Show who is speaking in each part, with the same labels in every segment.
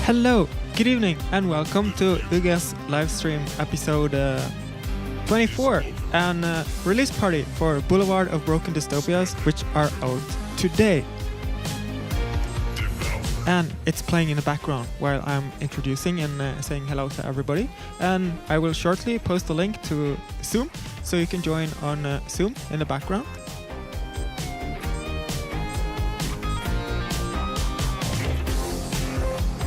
Speaker 1: Hello, good evening, and welcome to Ugress livestream episode 24 and release party for Boulevard of Broken Dystopias, which are out today. And it's playing in the background while I'm introducing and saying hello to everybody. And I will shortly post a link to Zoom, so you can join on Zoom in the background.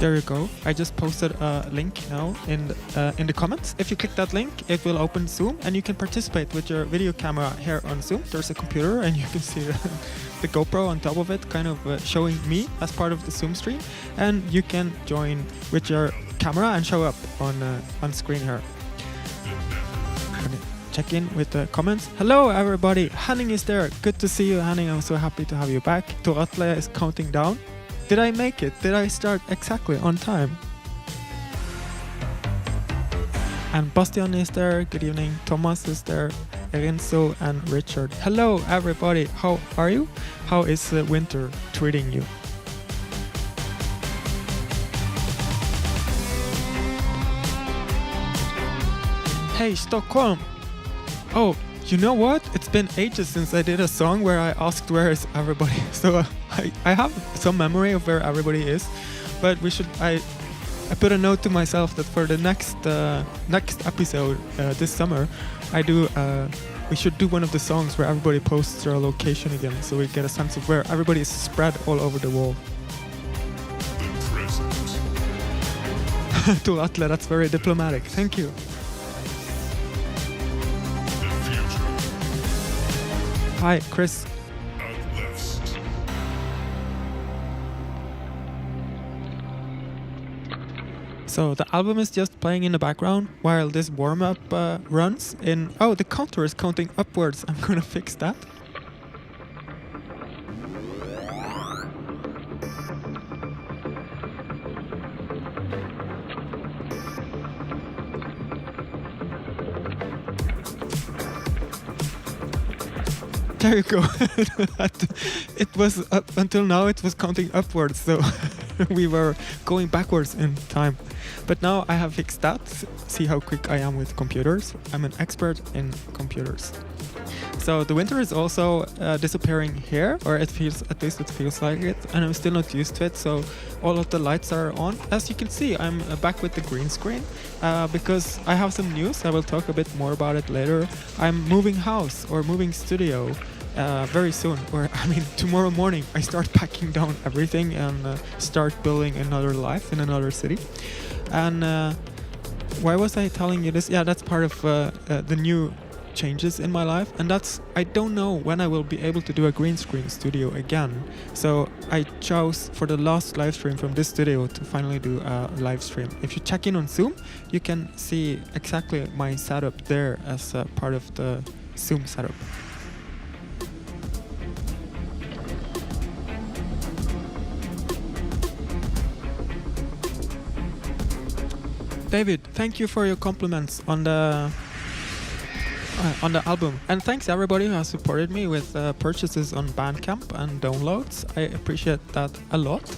Speaker 1: There you go. I just posted a link now in the comments. If you click that link, it will open Zoom and you can participate with your video camera here on Zoom. There's a computer and you can see the GoPro on top of it, kind of showing me as part of the Zoom stream. And you can join with your camera and show up on screen here. Check in with the comments. Hello everybody, Henning is there. Good to see you, Henning. I'm so happy to have you back. Tor Atle is counting down. Did I make it? Did I start exactly on time? And Bastian is there. Good evening. Thomas is there. Renzo and Richard. Hello everybody. How are you? How is winter treating you? Hey Stockholm. Oh, you know what? It's been ages since I did a song where I asked where is everybody. So I have some memory of where everybody is, but I put a note to myself that for the next episode this summer, we should do one of the songs where everybody posts their location again, so we get a sense of where everybody is spread all over the wall. To Atle, that's very diplomatic. Thank you. Hi, Chris. So the album is just playing in the background while this warm-up runs in... Oh, the counter is counting upwards. I'm gonna fix that. There you go. It was up until now, it was counting upwards, so we were going backwards in time. But now I have fixed that. See how quick I am with computers. I'm an expert in computers. So the winter is also disappearing here, or at least it feels like it, and I'm still not used to it, so all of the lights are on. As you can see, I'm back with the green screen because I have some news. I will talk a bit more about it later. I'm moving house or moving studio very soon, or I mean tomorrow morning I start packing down everything and start building another life in another city. And why was I telling you this? Yeah, that's part of the new changes in my life, and I don't know when I will be able to do a green screen studio again. So I chose for the last live stream from this studio to finally do a live stream. If you check in on Zoom, you can see exactly my setup there as part of the Zoom setup. David, thank you for your compliments on the album, and thanks everybody who has supported me with purchases on Bandcamp and downloads. I appreciate that a lot,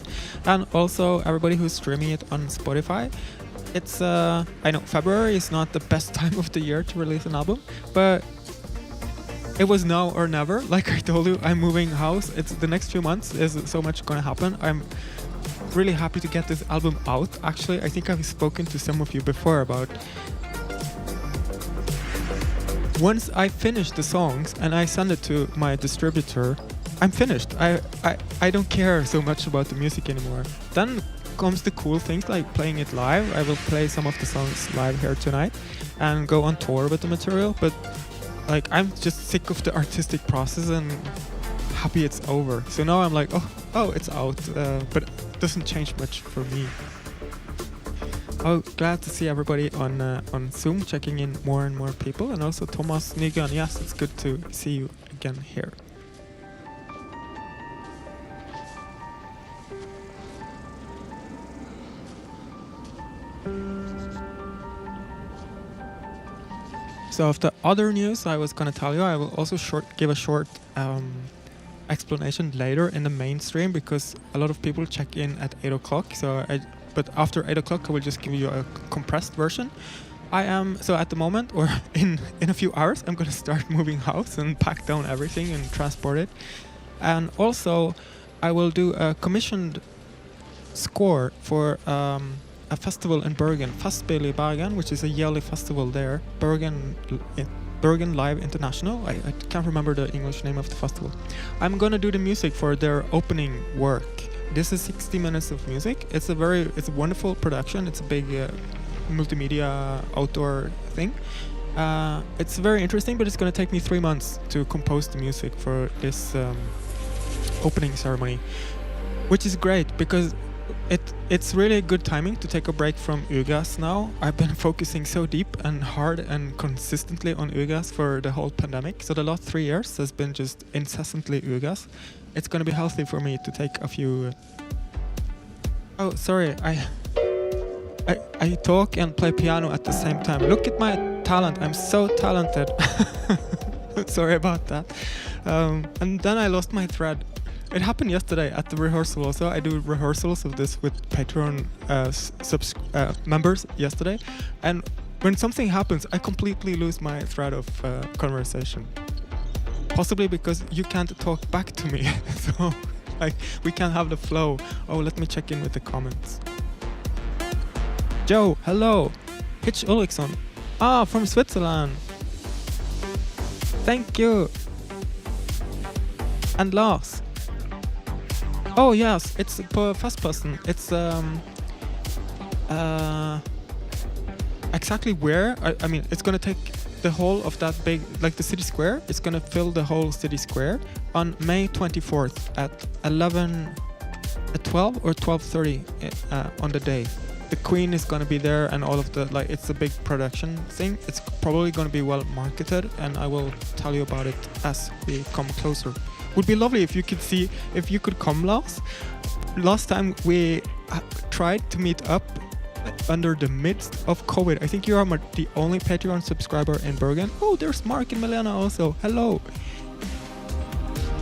Speaker 1: and also everybody who's streaming it on Spotify. It's I know February is not the best time of the year to release an album, but it was now or never. Like I told you, I'm moving house. It's the next few months is so much gonna happen. I'm really happy to get this album out. Actually, I think I've spoken to some of you before about once I finish the songs and I send it to my distributor, I'm finished. I don't care so much about the music anymore. Then comes the cool things like playing it live. I will play some of the songs live here tonight and go on tour with the material, but like I'm just sick of the artistic process and happy it's over. So now I'm like, oh, it's out, but it doesn't change much for me. Oh, glad to see everybody on Zoom, checking in more and more people, and also Thomas Nygan. Yes, it's good to see you again here. So of the other news I was gonna tell you, I will also give a short explanation later in the main stream, because a lot of people check in at 8 o'clock, so I but after 8 o'clock I will just give you a compressed version. So at the moment, or in a few hours, I'm gonna start moving house and pack down everything and transport it. And also, I will do a commissioned score for a festival in Bergen, Fastspel i Bergen, which is a yearly festival there. Bergen Live International. I can't remember the English name of the festival. I'm gonna do the music for their opening work. This is 60 minutes of music. It's a wonderful production. It's a big multimedia outdoor thing. It's very interesting, but it's gonna take me 3 months to compose the music for this opening ceremony, which is great because it's really good timing to take a break from Ugress now. I've been focusing so deep and hard and consistently on Ugress for the whole pandemic. So the last 3 years has been just incessantly Ugress. It's gonna be healthy for me to take a few... Oh, sorry, I talk and play piano at the same time. Look at my talent, I'm so talented. Sorry about that. And then I lost my thread. It happened yesterday at the rehearsal also. I do rehearsals of this with Patreon members yesterday. And when something happens, I completely lose my thread of conversation. Possibly because you can't talk back to me. So like we can't have the flow. Oh, let me check in with the comments. Joe, hello. Hitch Ulriksson. From Switzerland. Thank you. And Lars. Oh yes, it's per first person. It's exactly where? I mean, it's gonna take the whole of that big, like the city square. It's gonna fill the whole city square on May 24th at 12 or 12:30 on the day. The Queen is gonna be there, and all of the it's a big production thing. It's probably gonna be well marketed, and I will tell you about it as we come closer. Would be lovely if you could come, Lars. Last time we tried to meet up under the midst of COVID. I think you are the only Patreon subscriber in Bergen. Oh, there's Mark and Milena also. Hello.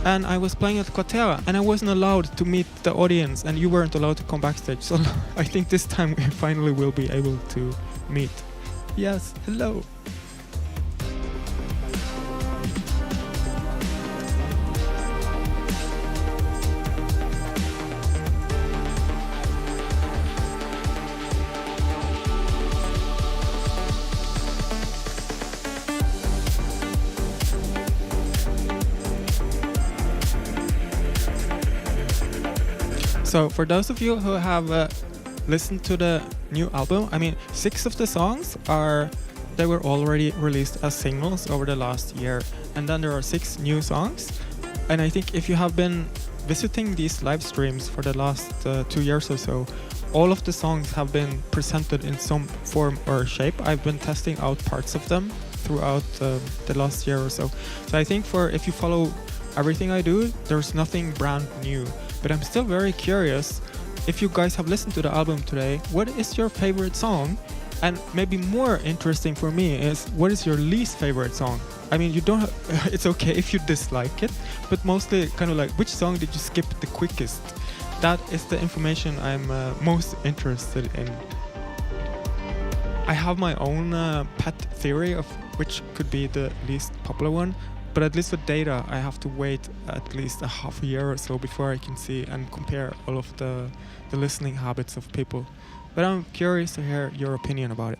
Speaker 1: And I was playing at Quatera, and I wasn't allowed to meet the audience, and you weren't allowed to come backstage. So I think this time we finally will be able to meet. Yes, hello. So for those of you who have listened to the new album, I mean, 6 of the songs they were already released as singles over the last year, and then there are 6 new songs. And I think if you have been visiting these live streams for the last 2 years or so, all of the songs have been presented in some form or shape. I've been testing out parts of them throughout the last year or so. So I think if you follow everything I do, there's nothing brand new. But I'm still very curious, if you guys have listened to the album today, what is your favorite song? And maybe more interesting for me is, what is your least favorite song? I mean, you don't have, it's okay if you dislike it, but mostly kind of like, which song did you skip the quickest? That is the information I'm most interested in. I have my own pet theory of which could be the least popular one. But at least with data, I have to wait at least a half a year or so before I can see and compare all of the listening habits of people. But I'm curious to hear your opinion about it.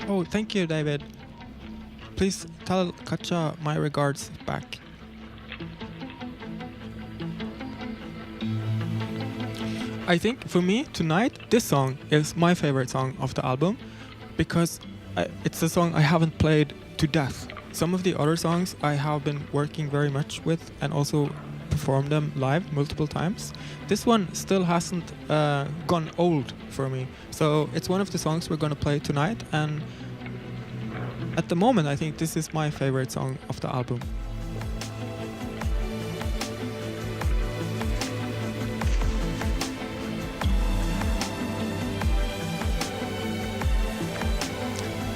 Speaker 1: Oh, thank you, David. Please tell Katja my regards back. I think for me tonight, this song is my favorite song of the album because it's a song I haven't played to death. Some of the other songs I have been working very much with and also performed them live multiple times. This one still hasn't gone old for me. So it's one of the songs we're gonna play tonight, and at the moment I think this is my favorite song of the album.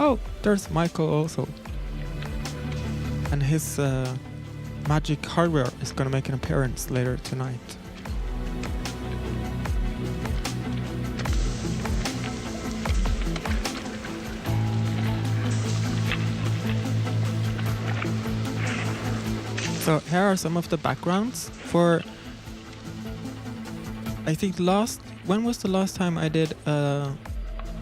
Speaker 1: Oh, there's Michael also. And his magic hardware is gonna make an appearance later tonight. So here are some of the backgrounds for, I think when was the last time I did,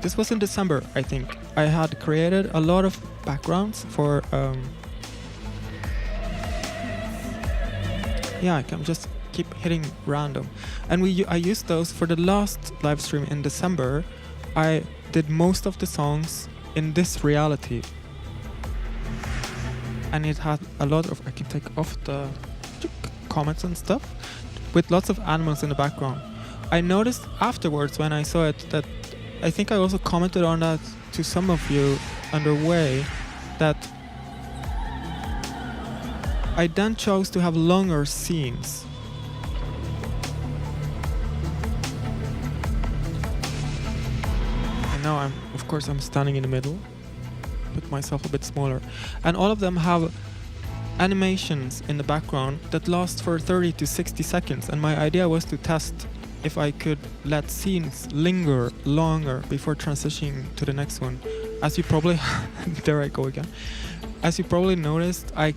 Speaker 1: this was in December, I think. I had created a lot of backgrounds for, yeah, I can just keep hitting random. And I used those for the last live stream in December. I did most of the songs in this reality. And it had a lot of, I can take off the comments and stuff, with lots of animals in the background. I noticed afterwards when I saw it that, I think I also commented on that to some of you underway, that I then chose to have longer scenes. And now of course I'm standing in the middle. Put myself a bit smaller, and all of them have animations in the background that last for 30 to 60 seconds, and my idea was to test if I could let scenes linger longer before transitioning to the next one. As you probably there I go again. As you probably noticed, I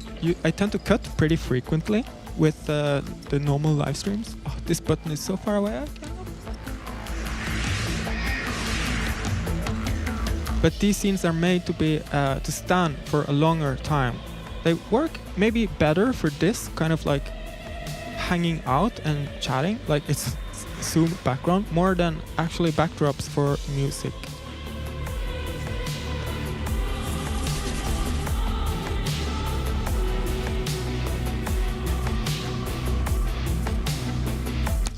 Speaker 1: tend to cut pretty frequently with the normal live streams. Oh, this button is so far away. But these scenes are made to be to stand for a longer time. They work maybe better for this kind of like hanging out and chatting, like it's Zoom background, more than actually backdrops for music.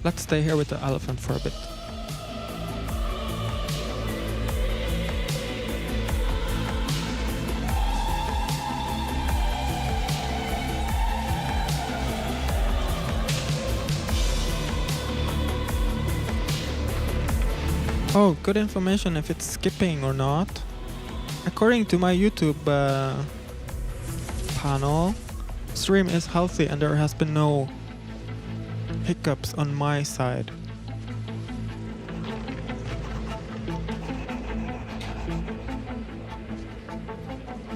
Speaker 1: Let's stay here with the elephant for a bit. Oh, good information if it's skipping or not. According to my YouTube panel, stream is healthy and there has been no hiccups on my side.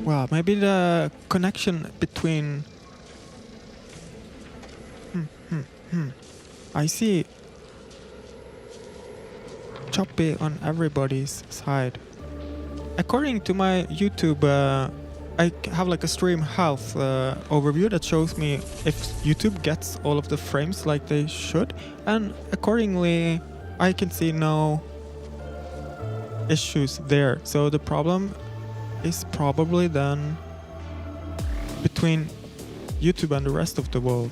Speaker 1: Well, maybe the connection between... I see choppy on everybody's side. According to my YouTube, I have like a stream health overview that shows me if YouTube gets all of the frames like they should, and accordingly I can see no issues there. So the problem is probably then between YouTube and the rest of the world.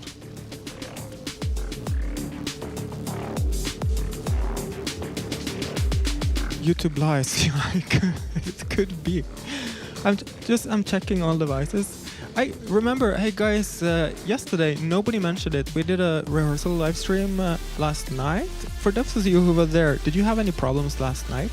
Speaker 1: YouTube lies, like it could be. I'm checking all devices. I remember, hey guys, yesterday nobody mentioned it. We did a rehearsal live stream last night. For those of you who were there, did you have any problems last night?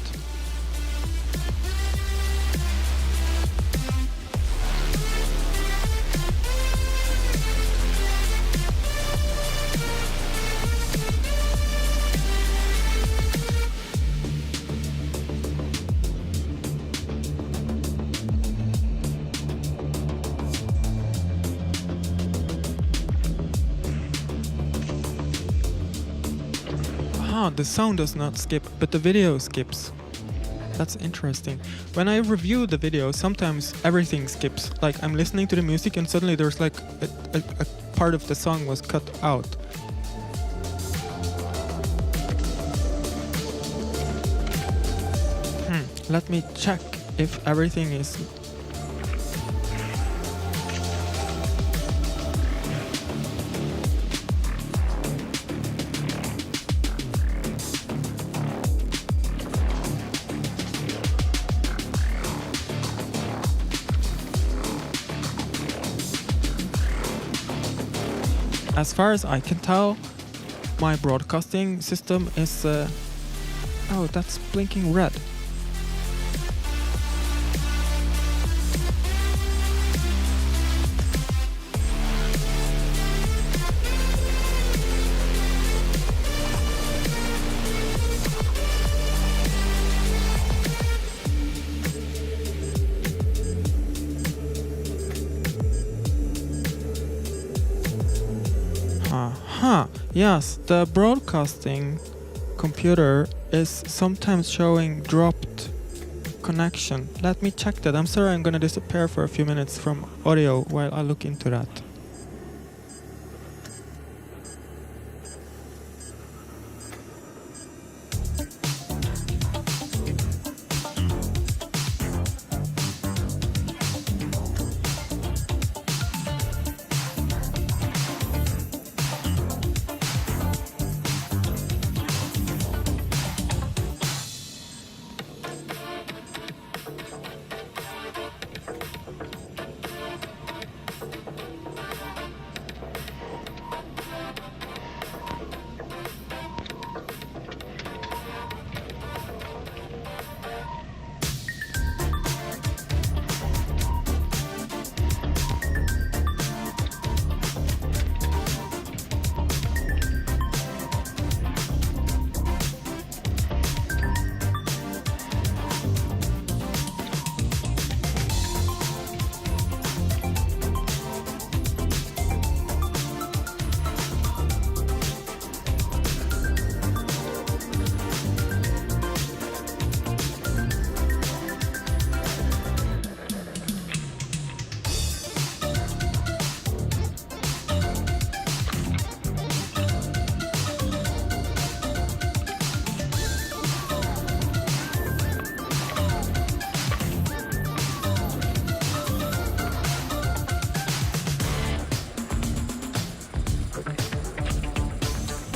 Speaker 1: The sound does not skip, but the video skips. That's interesting. When I review the video, sometimes everything skips. Like I'm listening to the music and suddenly there's like a part of the song was cut out. Let me check if everything is... As far as I can tell, my broadcasting system is... oh, that's blinking red. Yes, the broadcasting computer is sometimes showing dropped connection. Let me check that. I'm sorry, I'm gonna disappear for a few minutes from audio while I look into that.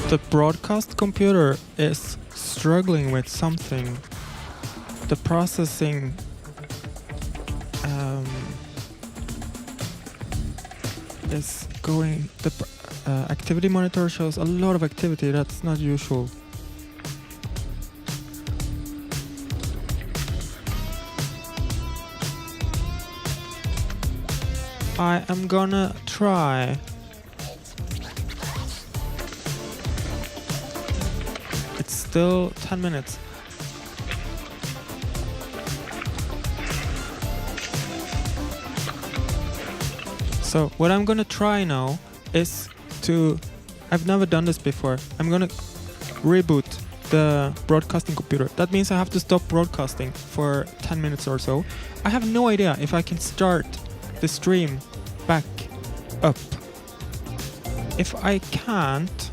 Speaker 1: The broadcast computer is struggling with something. The processing is going. The activity monitor shows a lot of activity. That's not usual. I am gonna try. It's still 10 minutes. So what I'm gonna try now is to, I've never done this before, I'm gonna reboot the broadcasting computer. That means I have to stop broadcasting for 10 minutes or so. I have no idea if I can start the stream back up. If I can't,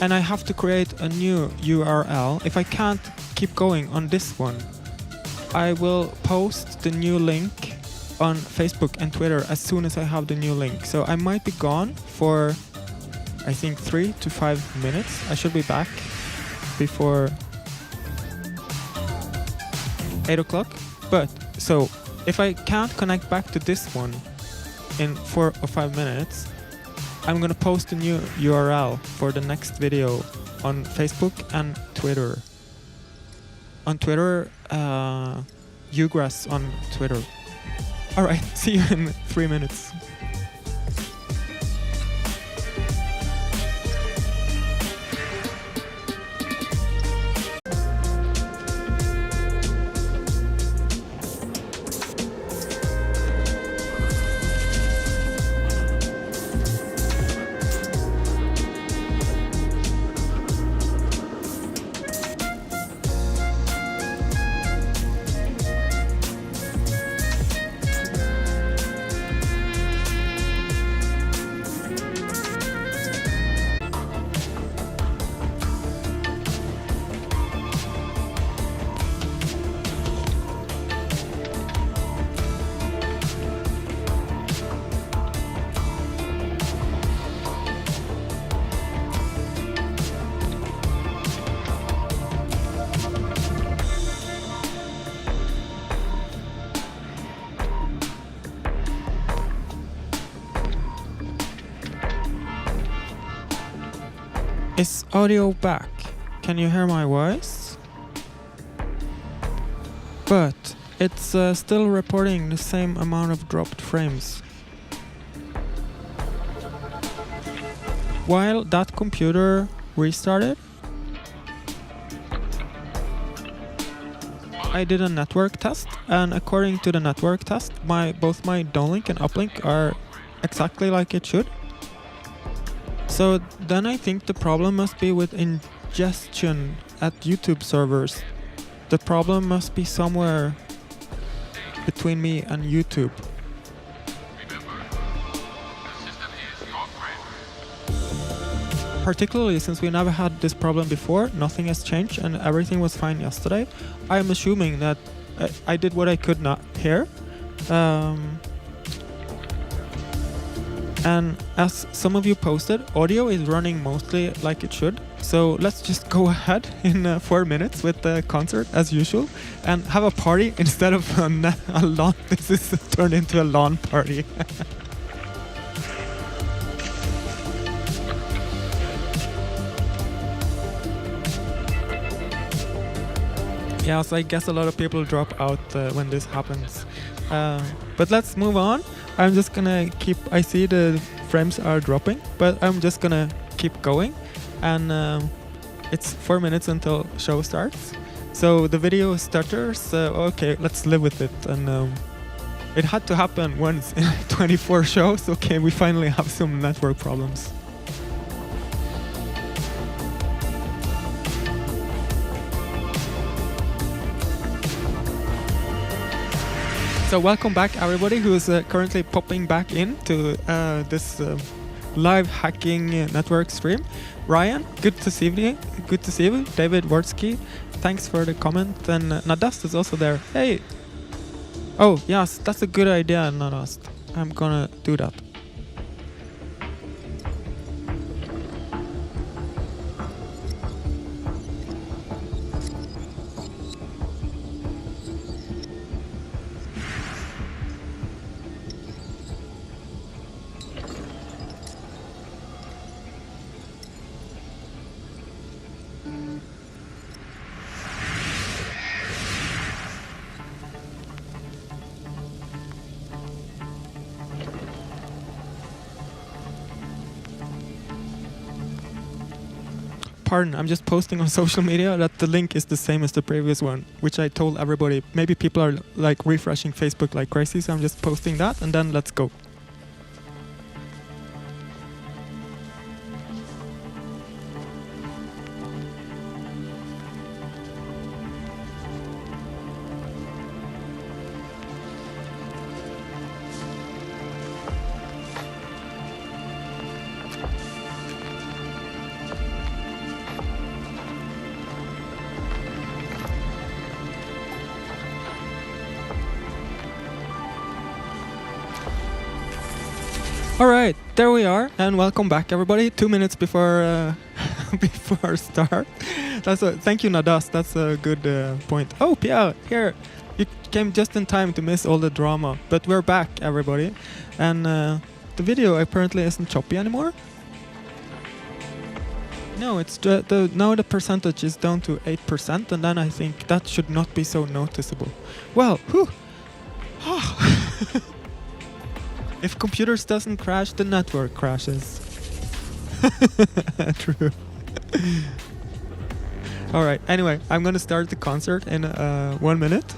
Speaker 1: and I have to create a new URL, if I can't keep going on this one, I will post the new link on Facebook and Twitter as soon as I have the new link. So I might be gone for, I think, 3 to 5 minutes. I should be back before 8 o'clock. But so if I can't connect back to this one in 4 or 5 minutes, I'm gonna post a new URL for the next video on Facebook and Twitter. On Twitter, Ugress on Twitter. Alright, see you in 3 minutes. Is audio back? Can you hear my voice? But it's still reporting the same amount of dropped frames. While that computer restarted, I did a network test, and according to the network test, both my downlink and uplink are exactly like it should. So then I think the problem must be with ingestion at YouTube servers. The problem must be somewhere between me and YouTube. Particularly since we never had this problem before, nothing has changed and everything was fine yesterday. I am assuming that I did what I could not here. And as some of you posted, audio is running mostly like it should. So let's just go ahead in 4 minutes with the concert as usual and have a party instead of a LAN. This is turned into a LAN party. Yeah, so I guess a lot of people drop out when this happens. But let's move on. I'm just gonna keep, I see the frames are dropping, but I'm just gonna keep going. And it's 4 minutes until show starts. So the video stutters, okay, let's live with it. And it had to happen once in 24 shows. Okay, we finally have some network problems. So welcome back everybody who is currently popping back into this live hacking network stream. Ryan, good to see you. Good to see you. David Wartsky, thanks for the comment. And Nadast is also there. Hey. Oh yes, that's a good idea, Nadast. I'm gonna do that. Pardon, I'm just posting on social media that the link is the same as the previous one, which I told everybody. Maybe people are like refreshing Facebook like crazy, so I'm just posting that and then let's go. Alright, there we are, and welcome back everybody. 2 minutes before before start. Thank you Nadas, that's a good point. Oh Pierre, here, you came just in time to miss all the drama, but we're back everybody. And the video apparently isn't choppy anymore. No, it's now the percentage is down to 8%, and then I think that should not be so noticeable. Well, whew. If computers doesn't crash, the network crashes. True. Alright, anyway, I'm gonna start the concert in 1 minute.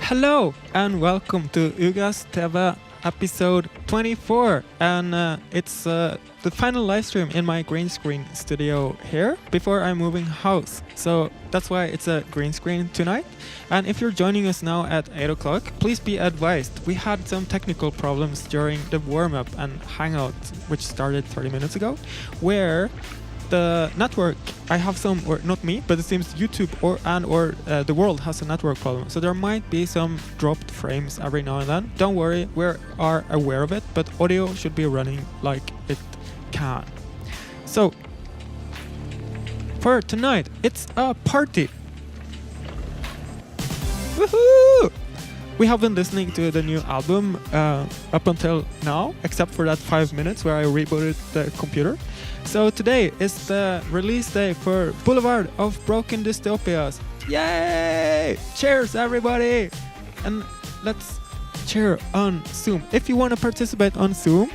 Speaker 1: Hello and welcome to Ugress TV episode 24, and it's the final live stream in my green screen studio here before I'm moving house. So that's why it's a green screen tonight. And if you're joining us now at 8 o'clock, please be advised we had some technical problems during the warm-up and Hangout, which started 30 minutes ago, where the network I have some, or not me, but it seems YouTube or the world has a network problem. So there might be some dropped frames every now and then. Don't worry, we are aware of it, but audio should be running like it can. So for tonight, it's a party. Woohoo! We have been listening to the new album up until now, except for that 5 minutes where I rebooted the computer. So today is the release day for Boulevard of Broken Dystopias. Yay! Cheers, everybody! And let's cheer on Zoom. If you want to participate on Zoom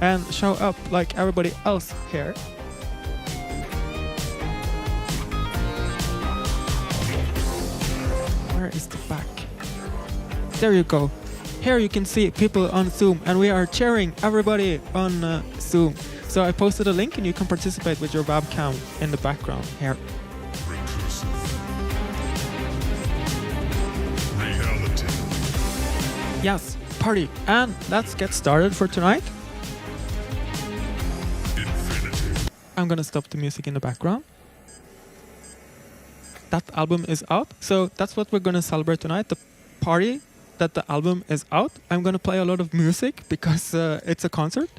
Speaker 1: and show up like everybody else here, where is the back? There you go. Here you can see people on Zoom, and we are cheering everybody on Zoom. So I posted a link and you can participate with your webcam in the background here. Reality. Yes, party. And let's get started for tonight. Infinity. I'm gonna stop the music in the background. That album is out, so that's what we're gonna celebrate tonight. The party that the album is out. I'm gonna play a lot of music because it's a concert,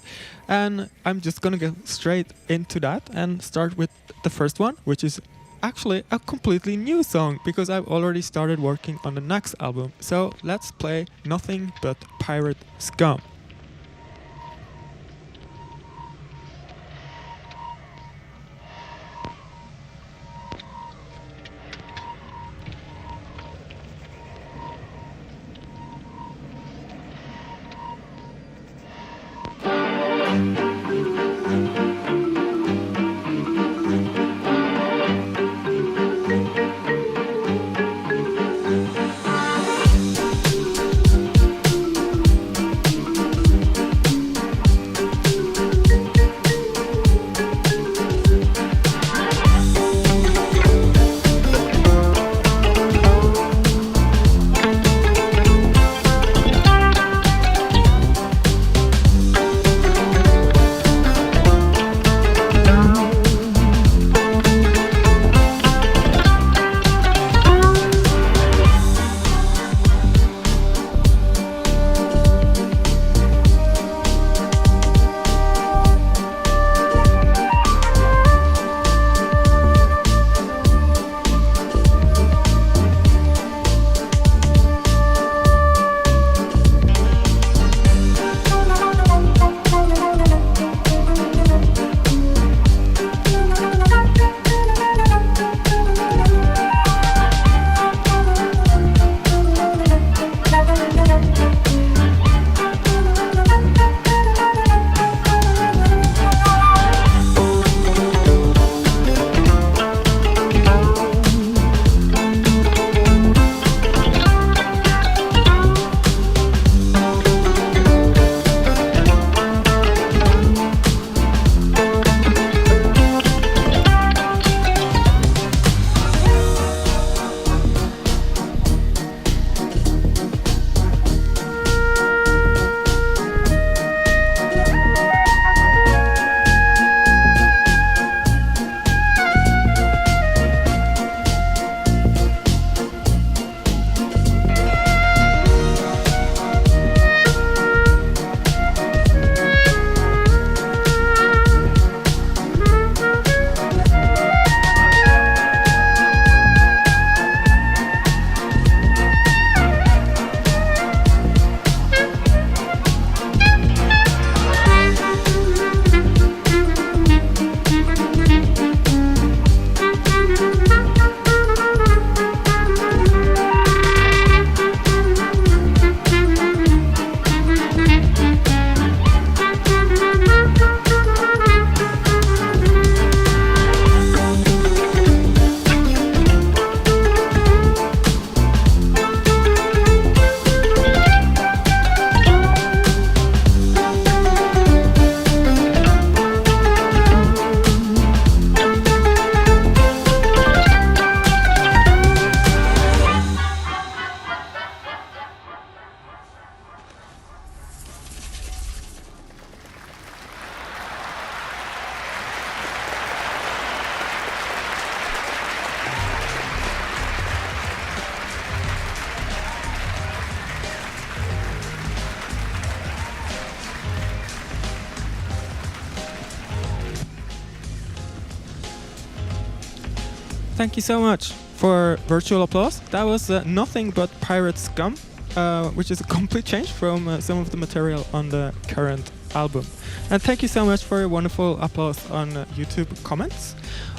Speaker 1: and I'm just gonna get straight into that and start with the first one, which is actually a completely new song because I've already started working on the next album. So let's play Nothing But Pirate Scum. Thank you so much for virtual applause. That was nothing but Pirate Scum, which is a complete change from some of the material on the current album. And thank you so much for your wonderful applause on YouTube comments.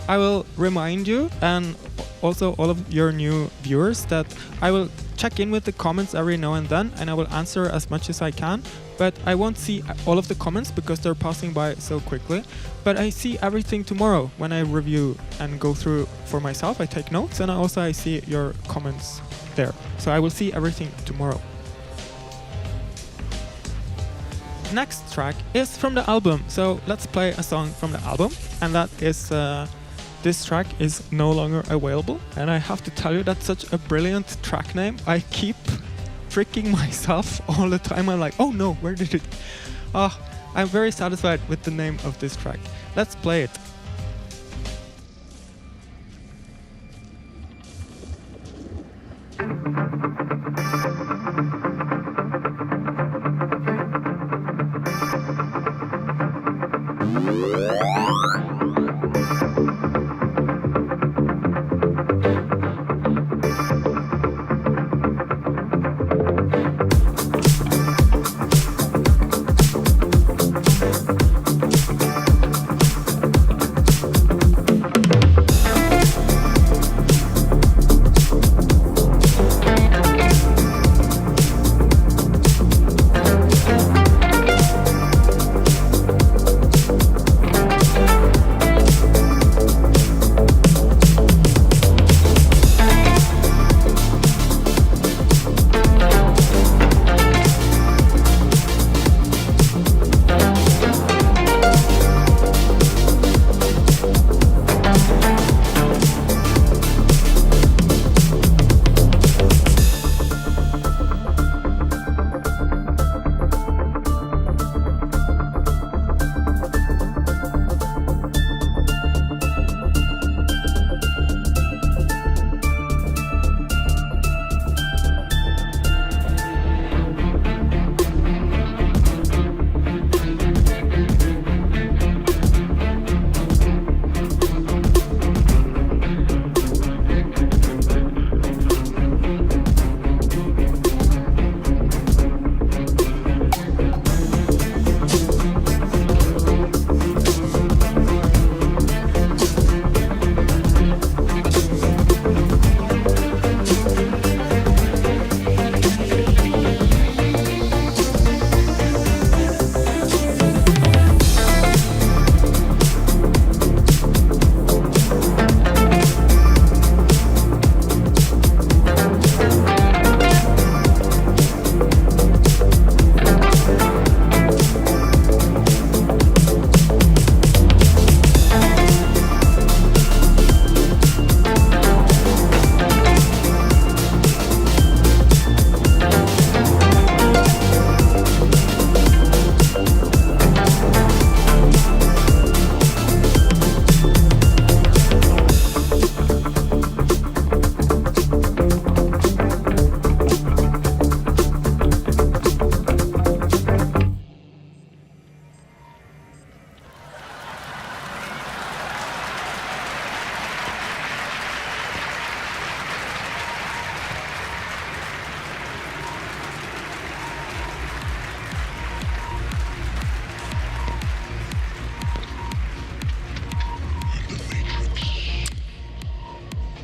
Speaker 1: I will remind you, and also all of your new viewers, that I will check in with the comments every now and then, and I will answer as much as I can. But I won't see all of the comments because they're passing by so quickly. But I see everything tomorrow when I review and go through for myself. I take notes, and I see your comments there. So I will see everything tomorrow. Next track is from the album, so let's play a song from the album, and that is this track is no longer available. And I have to tell you, that's such a brilliant track name. I keep tricking myself all the time. I'm like, oh no, where did it? I'm very satisfied with the name of this track. Let's play it.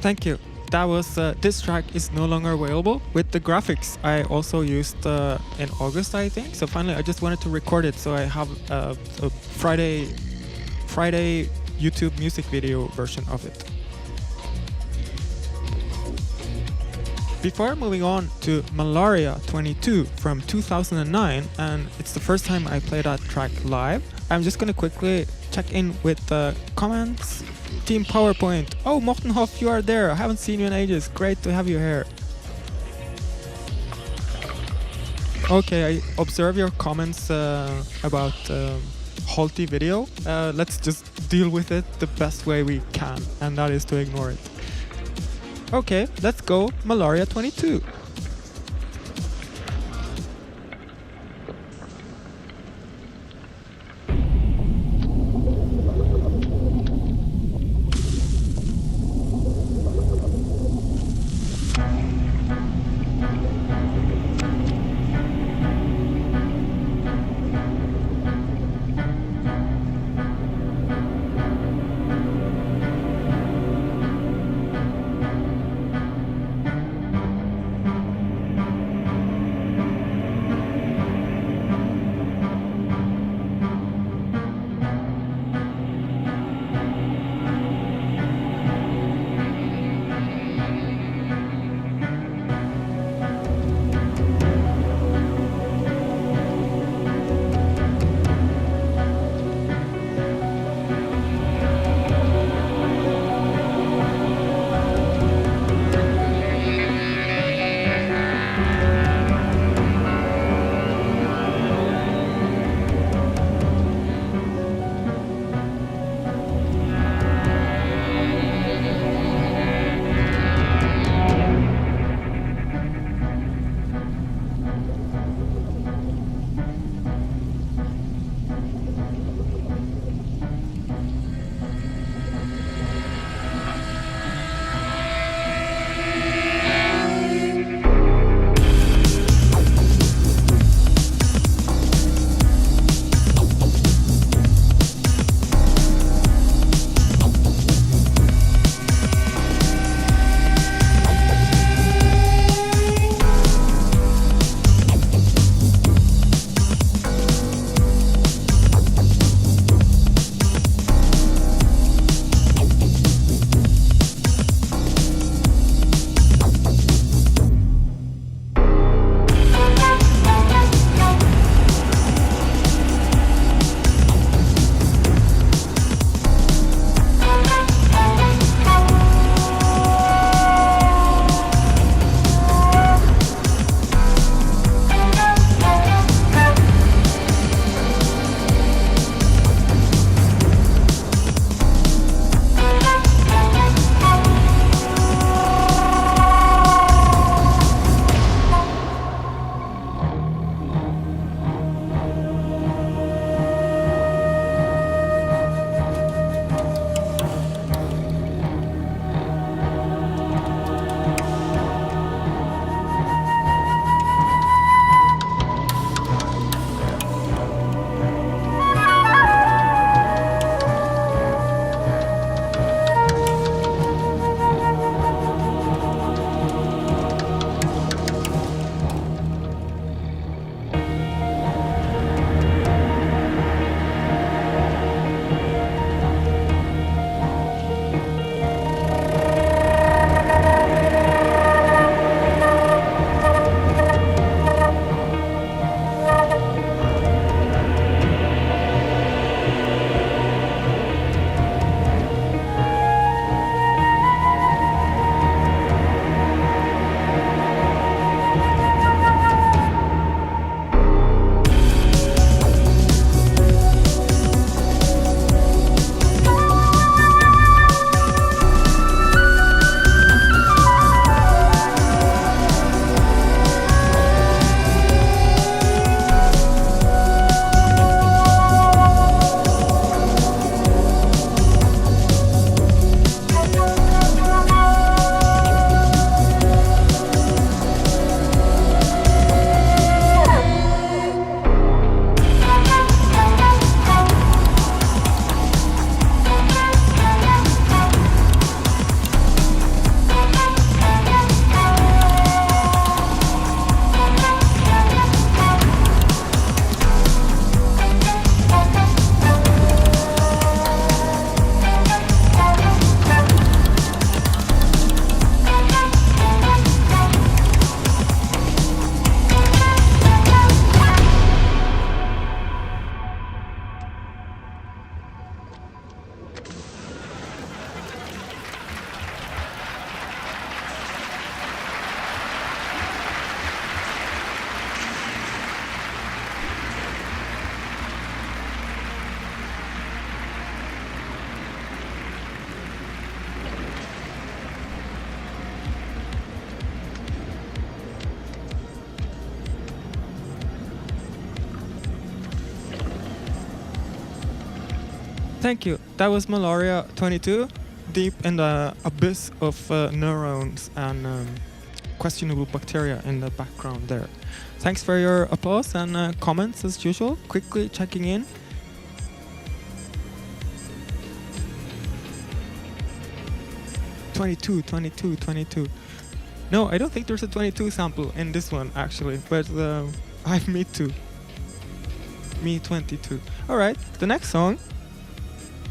Speaker 1: Thank you. That was this track is no longer available with the graphics I also used in August, I think. So finally, I just wanted to record it, so I have a Friday YouTube music video version of it. Before moving on to Malaria 22 from 2009, and it's the first time I play that track live, I'm just gonna quickly check in with the comments. Team PowerPoint. Oh, Mortenhoff, you are there. I haven't seen you in ages. Great to have you here. Okay, I observe your comments about halty video. Let's just deal with it the best way we can, and that is to ignore it. Okay, let's go Malaria 22. Thank you. That was Malaria 22, deep in the abyss of neurons and questionable bacteria in the background there. Thanks for your applause and comments as usual. Quickly checking in. '22. No, I don't think there's a 22 sample in this one actually, but I me too. Me 22. All right, the next song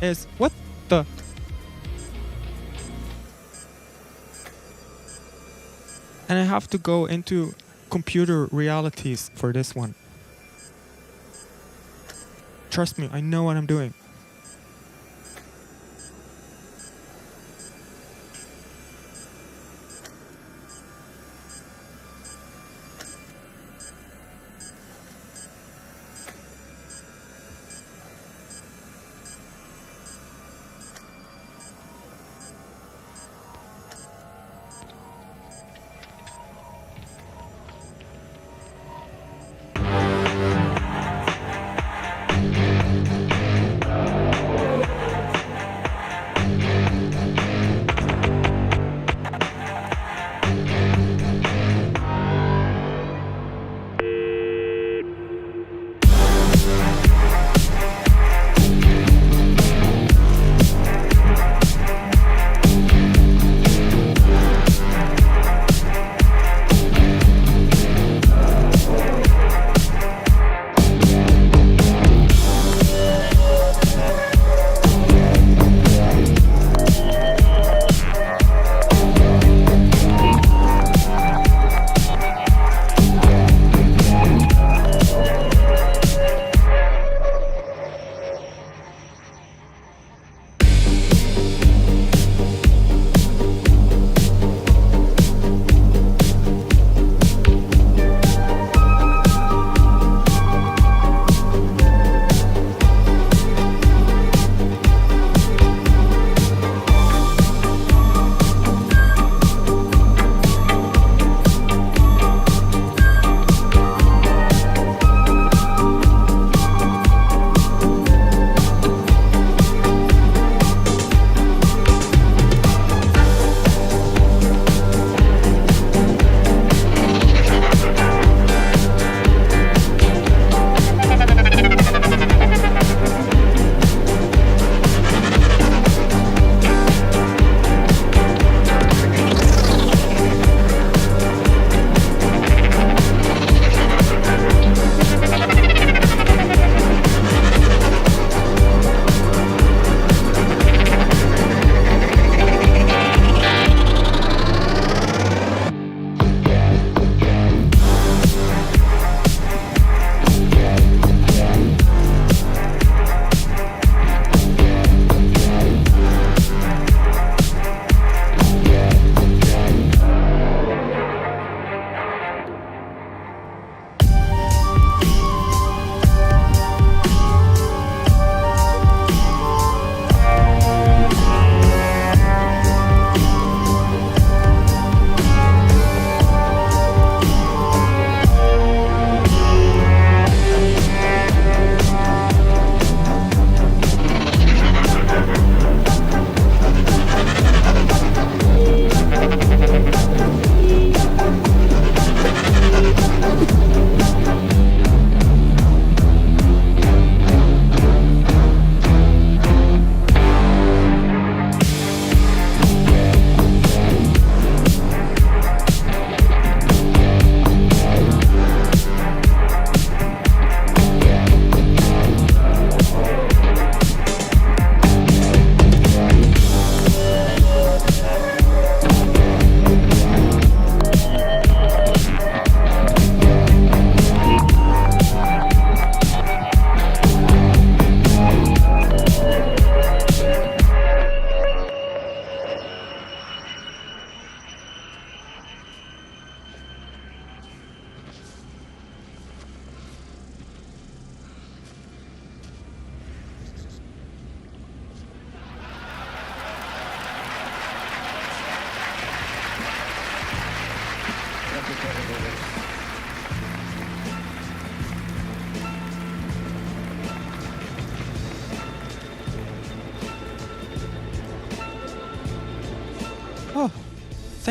Speaker 1: is what the. And I have to go into computer realities for this one. Trust me, I know what I'm doing.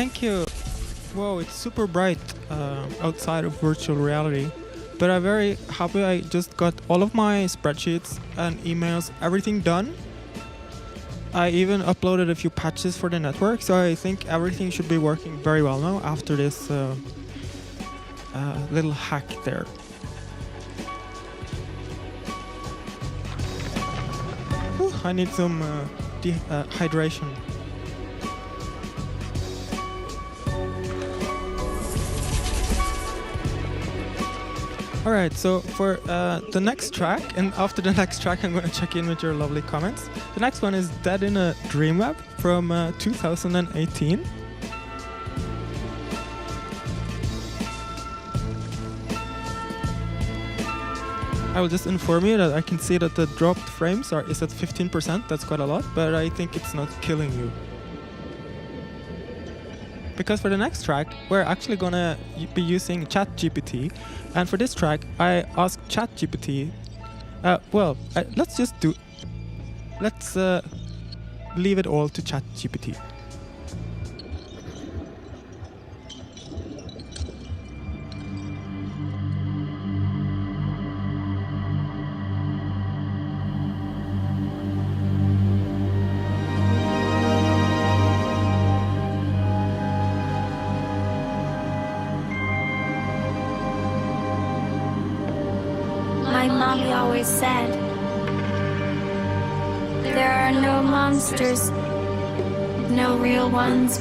Speaker 1: thank you. Whoa, it's super bright outside of virtual reality. But I'm very happy I just got all of my spreadsheets and emails, everything done. I even uploaded a few patches for the network, so I think everything should be working very well now after this little hack there. Whew, I need some hydration. Alright, so for the next track, and after the next track I'm going to check in with your lovely comments. The next one is Dead in a Dreamweb from 2018. I will just inform you that I can see that the dropped frames is at 15%, that's quite a lot, but I think it's not killing you. Because for the next track, we're actually gonna be using ChatGPT, and for this track, I asked ChatGPT. Let's leave it all to ChatGPT.
Speaker 2: My mommy always said, there are no monsters, no real ones,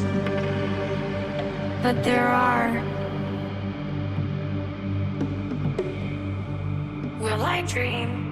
Speaker 2: but there are. Will I dream?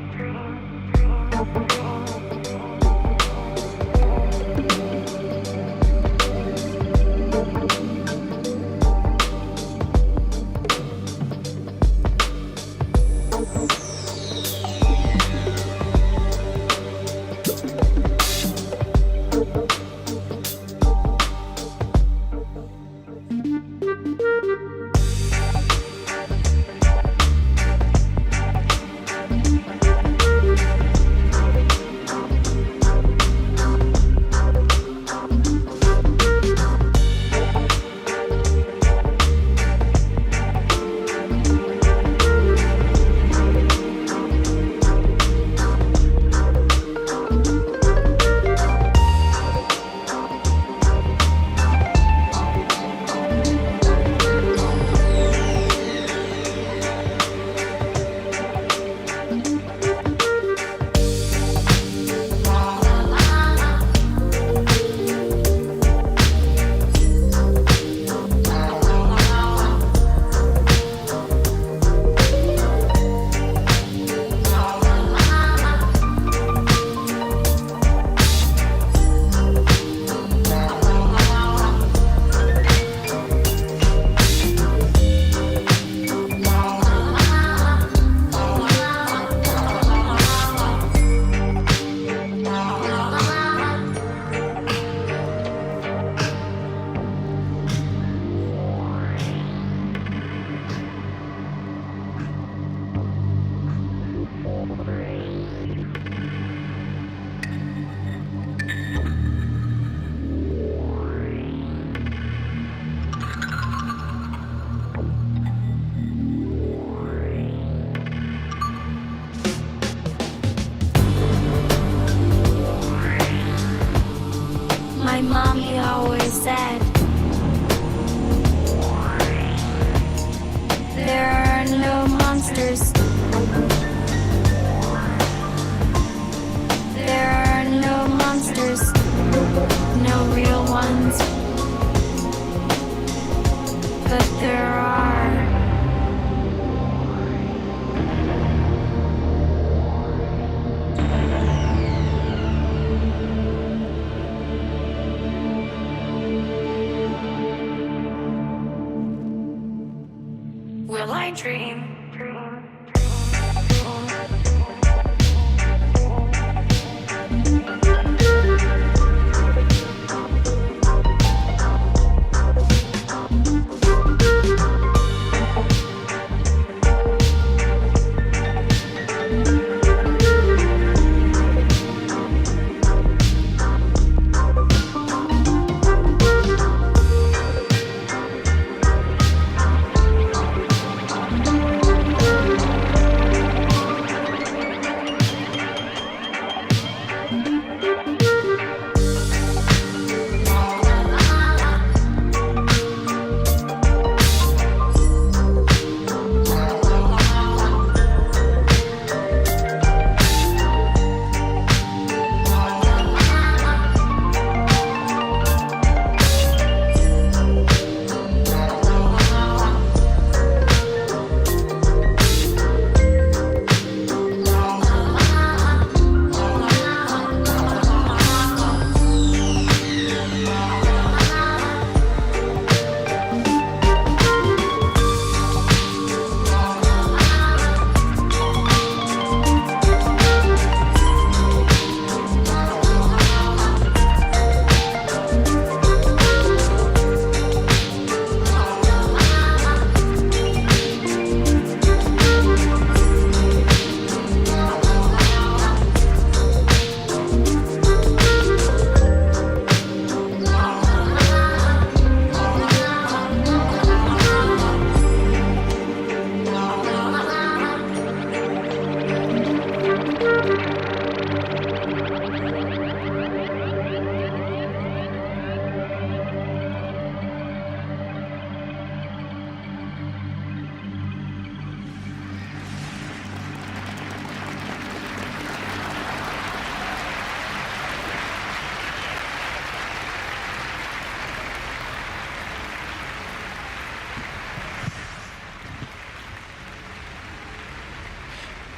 Speaker 2: My mommy always said, there are no monsters. There are no monsters, no real ones, but there are. Will I dream?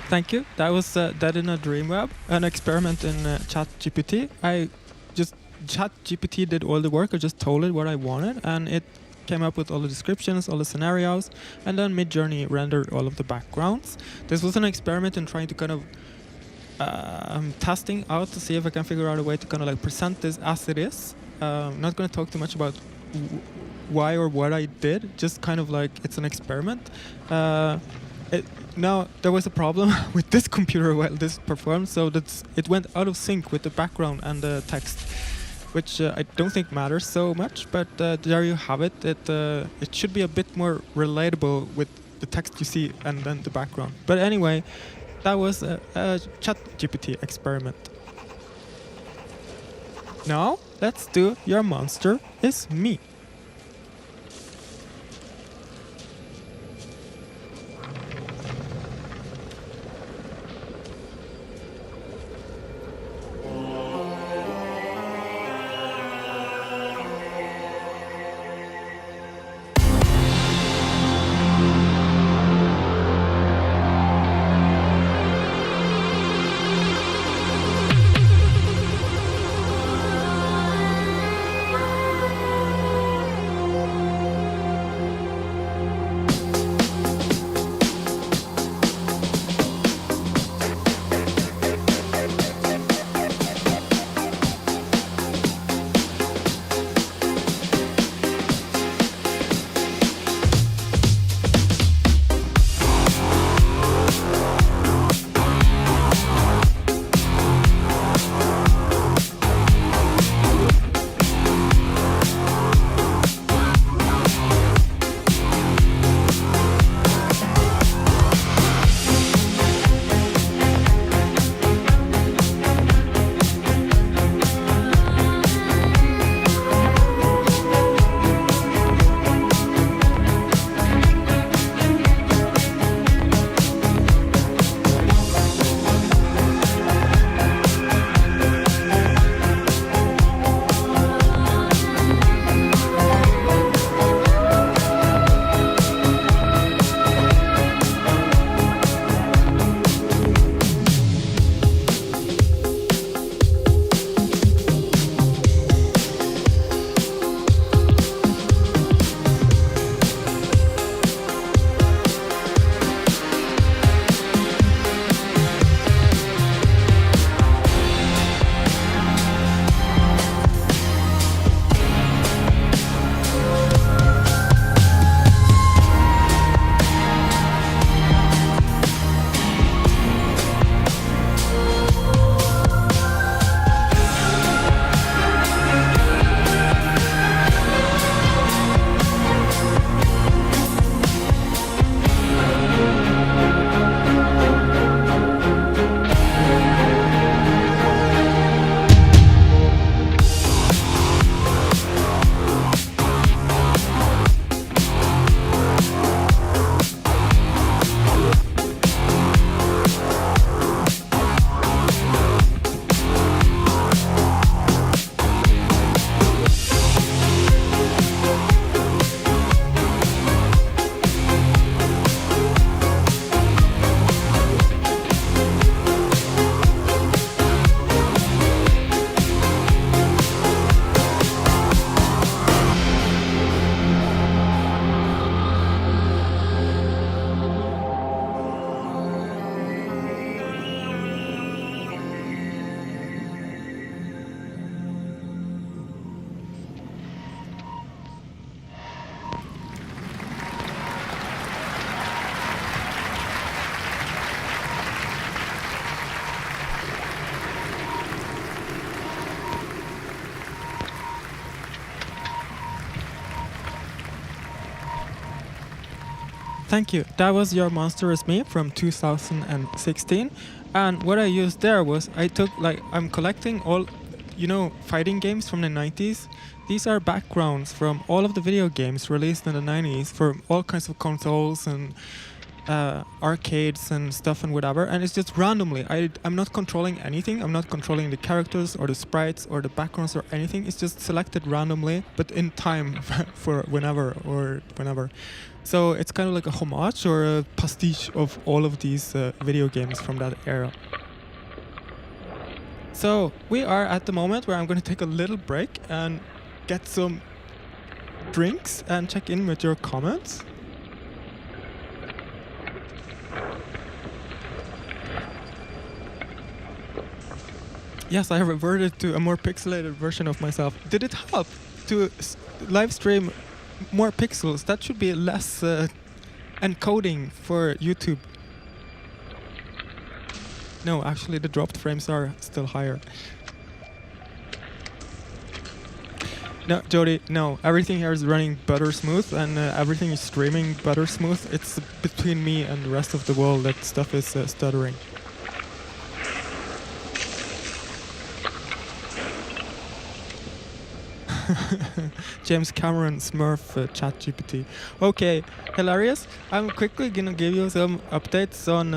Speaker 1: Thank you. That was Dead in a Dreamweb, an experiment in ChatGPT. ChatGPT did all the work. I just told it what I wanted, and it came up with all the descriptions, all the scenarios, and then Midjourney rendered all of the backgrounds. This was an experiment in trying to kind of testing out to see if I can figure out a way to kind of like present this as it is. I'm not going to talk too much about why or what I did, just kind of like it's an experiment. Now there was a problem with this computer while this performed, so it went out of sync with the background and the text, which I don't think matters so much. But there you have it. It should be a bit more relatable with the text you see and then the background. But anyway, that was a ChatGPT experiment. Now let's do Your Monster Is Me. Thank you. That was Your Monster Is Me from 2016. And what I used there was I'm collecting all, fighting games from the 90s. These are backgrounds from all of the video games released in the 90s for all kinds of consoles and arcades and stuff and whatever, and it's just randomly. I'm not controlling anything. I'm not controlling the characters or the sprites or the backgrounds or anything. It's just selected randomly, but in time for whenever. So it's kind of like a homage or a pastiche of all of these video games from that era. So we are at the moment where I'm going to take a little break and get some drinks and check in with your comments. Yes, I reverted to a more pixelated version of myself. Did it help to live stream more pixels? That should be less encoding for YouTube. No, actually the dropped frames are still higher. No, Jody, no. Everything here is running butter smooth and everything is streaming butter smooth. It's between me and the rest of the world that stuff is stuttering. James Cameron Smurf ChatGPT. Okay, hilarious. I'm quickly gonna give you some updates on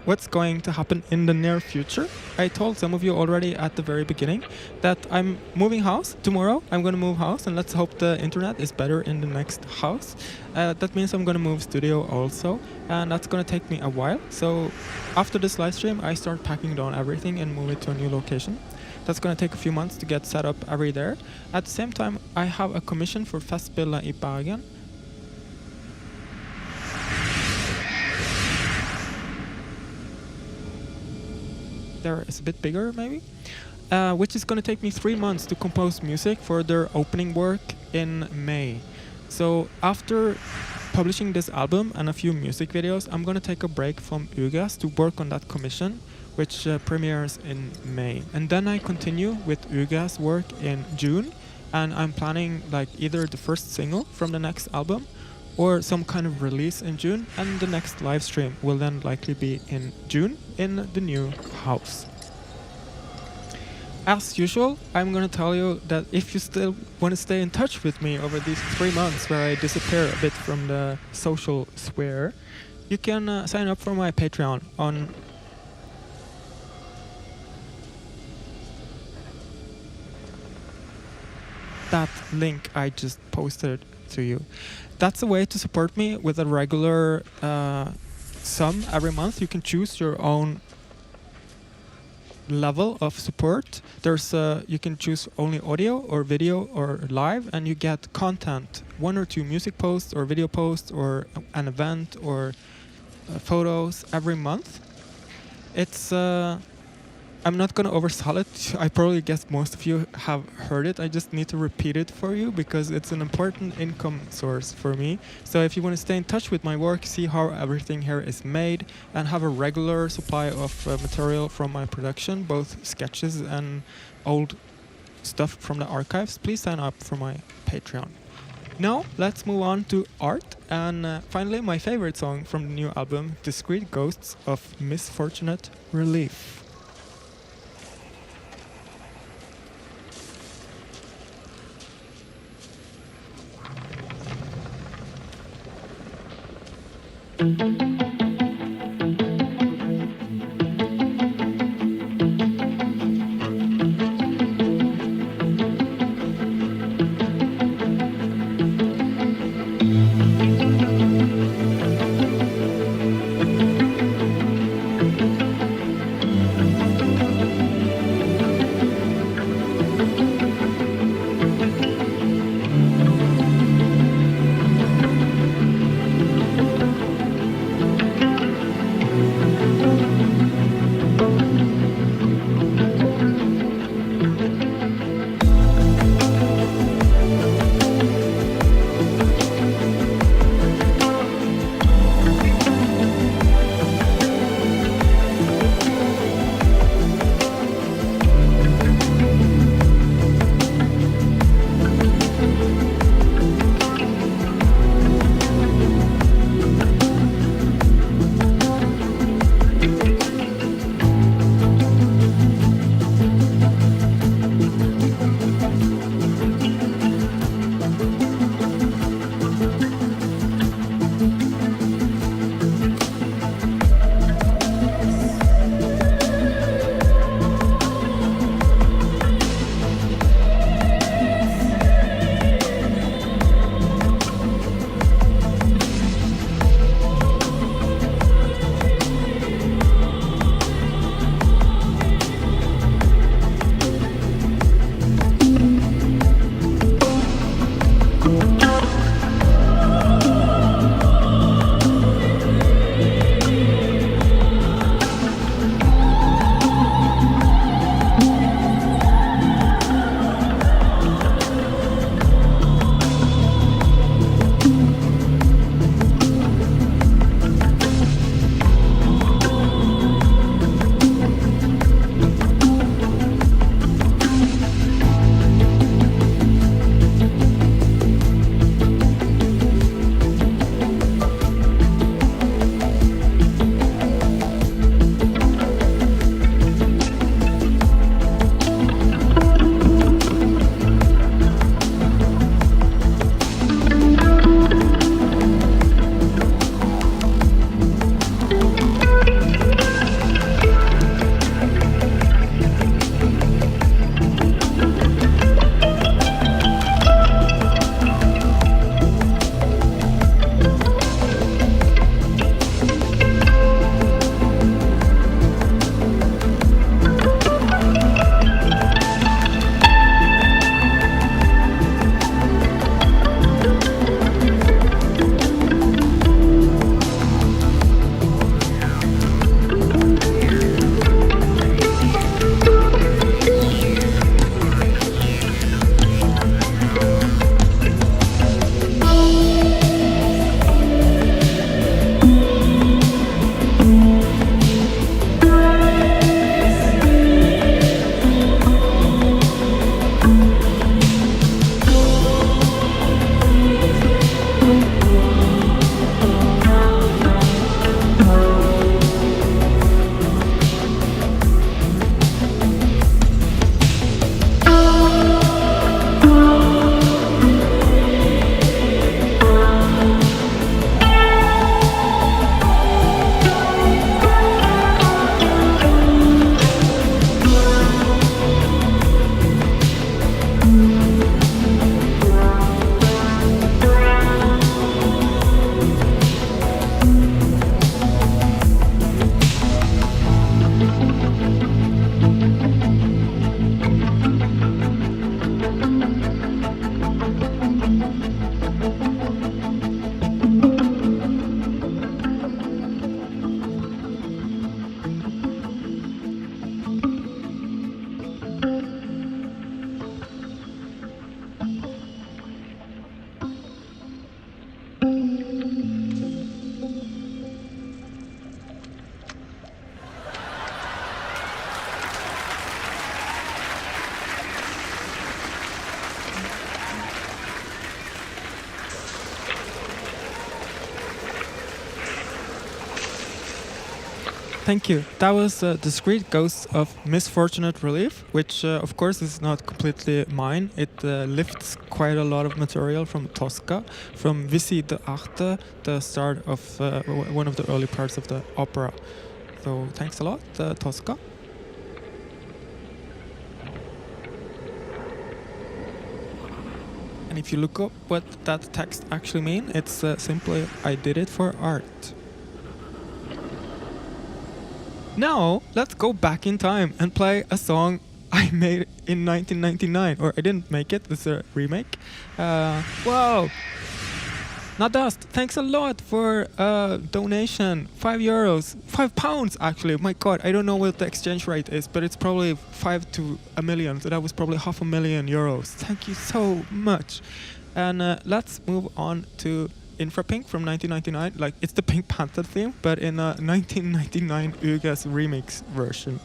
Speaker 1: what's going to happen in the near future. I told some of you already at the very beginning that I'm moving house tomorrow. I'm gonna move house, and let's hope the internet is better in the next house. That means I'm gonna move studio also, and that's gonna take me a while. So after this live stream, I start packing down everything and move it to a new location. That's going to take a few months to get set up every there. At the same time, I have a commission for Festspillet i Bergen. There is a bit bigger, maybe. Which is going to take me 3 months to compose music for their opening work in May. So after publishing this album and a few music videos, I'm going to take a break from Ugress to work on that commission, which premieres in May. And then I continue with Ugress work in June, and I'm planning like either the first single from the next album or some kind of release in June, and the next live stream will then likely be in June in the new house. As usual, I'm gonna tell you that if you still want to stay in touch with me over these 3 months where I disappear a bit from the social sphere, you can sign up for my Patreon on that link I just posted to you. That's a way to support me with a regular sum every month. You can choose your own level of support. There's you can choose only audio or video or live, and you get content, 1 or 2 music posts or video posts or an event or photos every month. It's I'm not gonna oversell it. I probably guess most of you have heard it. I just need to repeat it for you because it's an important income source for me. So if you want to stay in touch with my work, see how everything here is made, and have a regular supply of material from my production, both sketches and old stuff from the archives, please sign up for my Patreon. Now let's move on to art, and finally my favorite song from the new album, Discrete Ghosts of Misfortunate Relief. Thank you. That was Discrete Ghosts of Misfortunate Relief, which of course is not completely mine. It lifts quite a lot of material from Tosca, from Visi de Arte, the start of one of the early parts of the opera. So thanks a lot, Tosca. And if you look up what that text actually means, it's simply, I did it for art. Now, let's go back in time and play a song I made in 1999. Or I didn't make it, it's a remake. Wow! Nadast, thanks a lot for donation. €5. £5 actually. My god, I don't know what the exchange rate is, but it's probably 5 to a million. So that was probably €500,000. Thank you so much. And let's move on to Infrapink from 1999. Like, it's the Pink Panther theme, but in a 1999 Ugress remix version.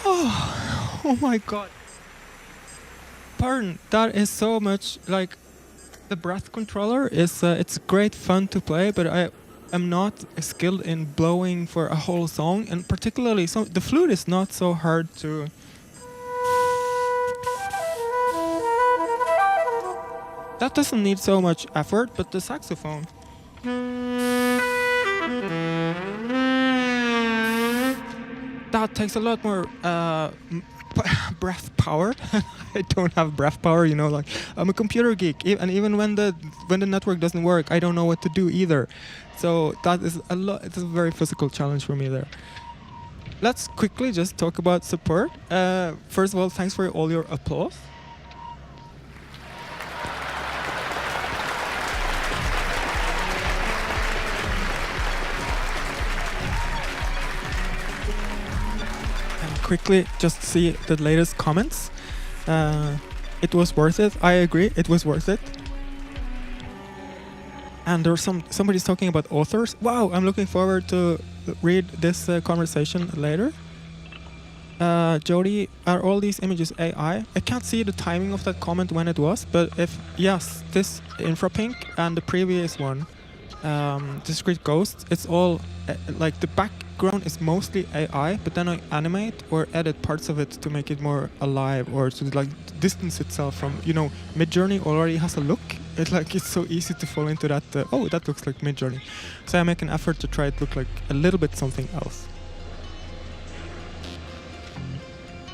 Speaker 1: Oh my god. Pardon, that is so much like the breath controller is it's great fun to play, but I am not skilled in blowing for a whole song, and particularly the flute is not so hard to. That doesn't need so much effort, but the saxophone. That takes a lot more breath power. I don't have breath power, you know. Like I'm a computer geek, and even when the network doesn't work, I don't know what to do either. So that is a lot. It's a very physical challenge for me there. Let's quickly just talk about support. First of all, thanks for all your applause. Quickly just see the latest comments. It was worth it. I agree, it was worth it. And there's somebody's talking about authors. Wow, I'm looking forward to read this conversation later. Jody, are all these images AI? I can't see the timing of that comment when it was, but if yes, this Infrapink and the previous one, Discrete Ghosts, it's all like the background is mostly AI, but then I animate or edit parts of it to make it more alive or to like distance itself from, you know, Midjourney already has a look. It's so easy to fall into that, oh, that looks like Midjourney. So I make an effort to try it look like a little bit something else.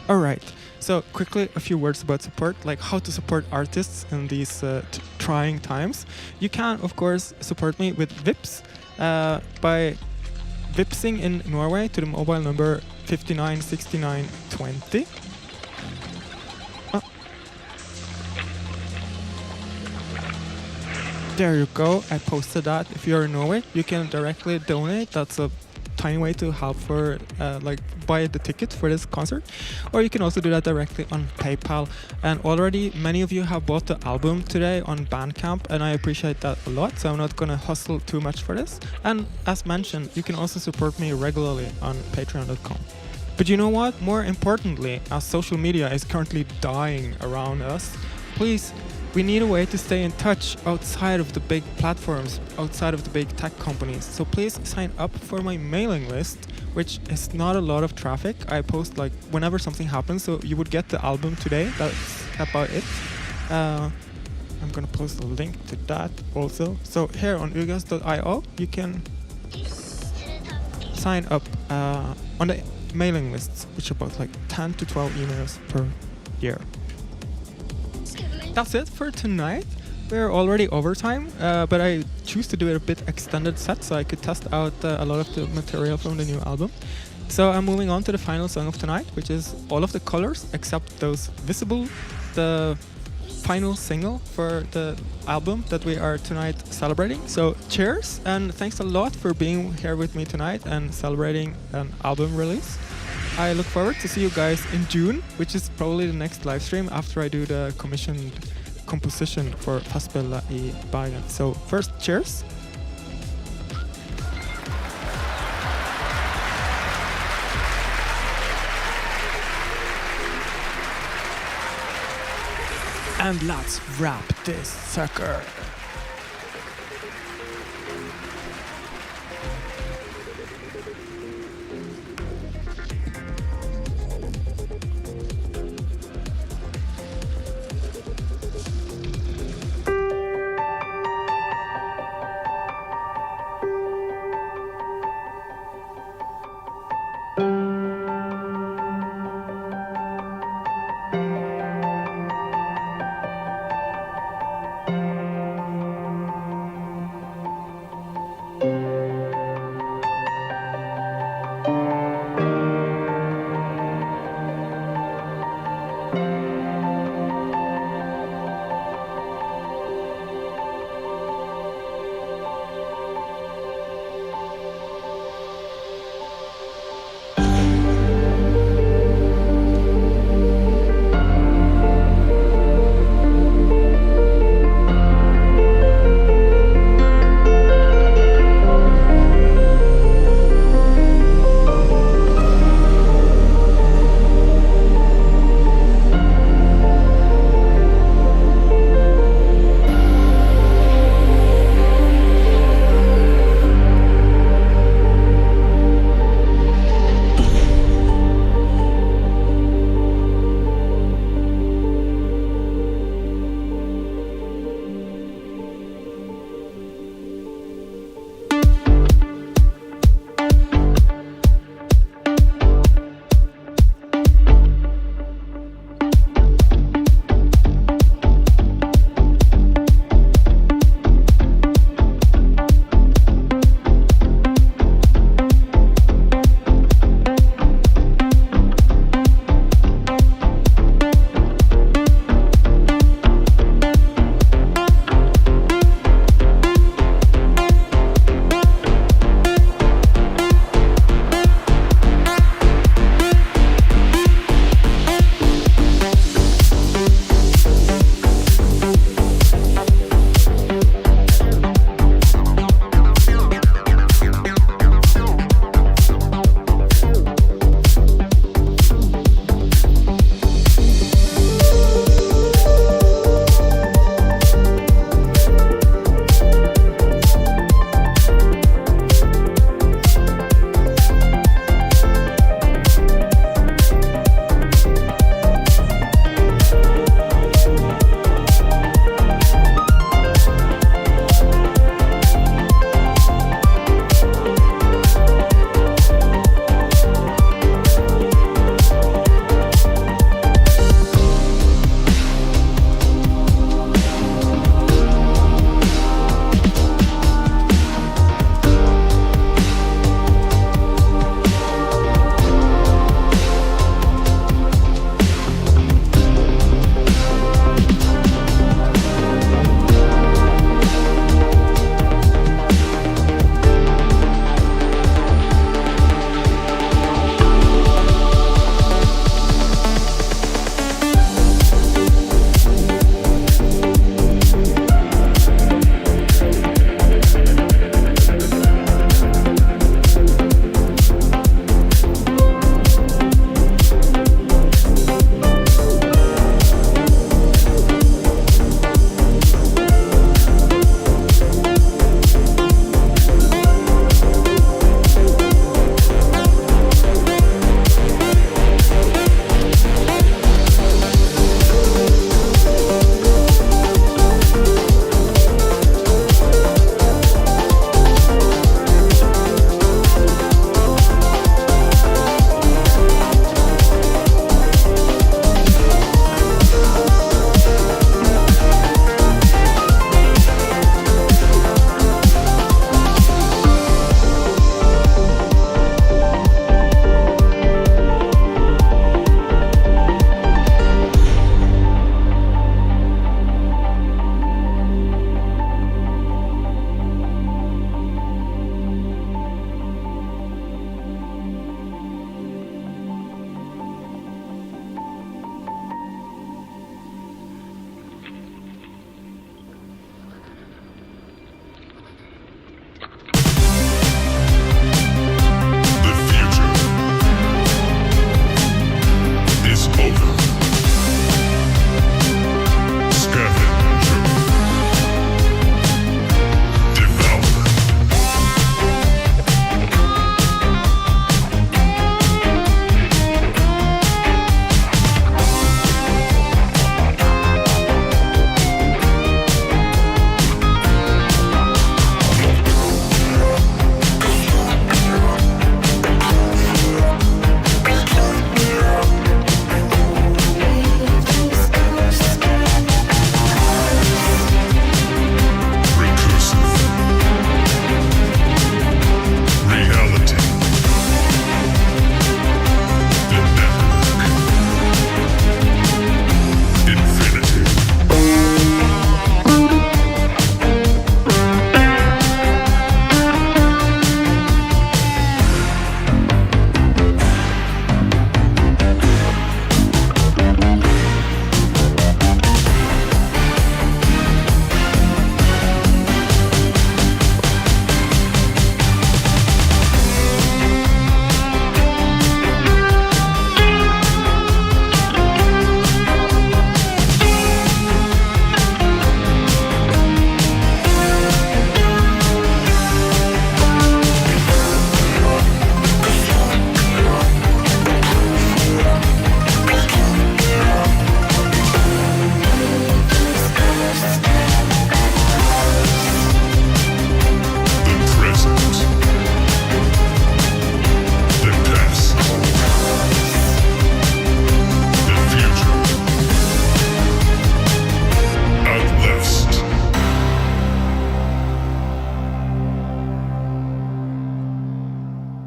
Speaker 1: Alright, so quickly a few words about support, like how to support artists in these trying times. You can, of course, support me with VIPs by VIPsing in Norway to the mobile number 596920. There you go, I posted that. If you're in Norway, you can directly donate. That's a tiny way to help for like buy the ticket for this concert, or you can also do that directly on PayPal. And already many of you have bought the album today on Bandcamp, and I appreciate that a lot, so I'm not gonna hustle too much for this. And as mentioned, you can also support me regularly on patreon.com. But you know what, more importantly, as social media is currently dying around us, please, we need a way to stay in touch outside of the big platforms, outside of the big tech companies. So please sign up for my mailing list, which is not a lot of traffic. I post like whenever something happens, so you would get the album today. That's about it. I'm gonna post a link to that also. So here on ugress.io, you can sign up on the mailing lists, which are about like 10 to 12 emails per year. That's it for tonight. We're already over time, but I choose to do it a bit extended set so I could test out a lot of the material from the new album. So I'm moving on to the final song of tonight, which is All of the Colors Except Those Visible, the final single for the album that we are tonight celebrating. So cheers, and thanks a lot for being here with me tonight and celebrating an album release. I look forward to see you guys in June, which is probably the next live stream after I do the commissioned composition for Fastspela I Bergen. So first, cheers. And let's wrap this sucker.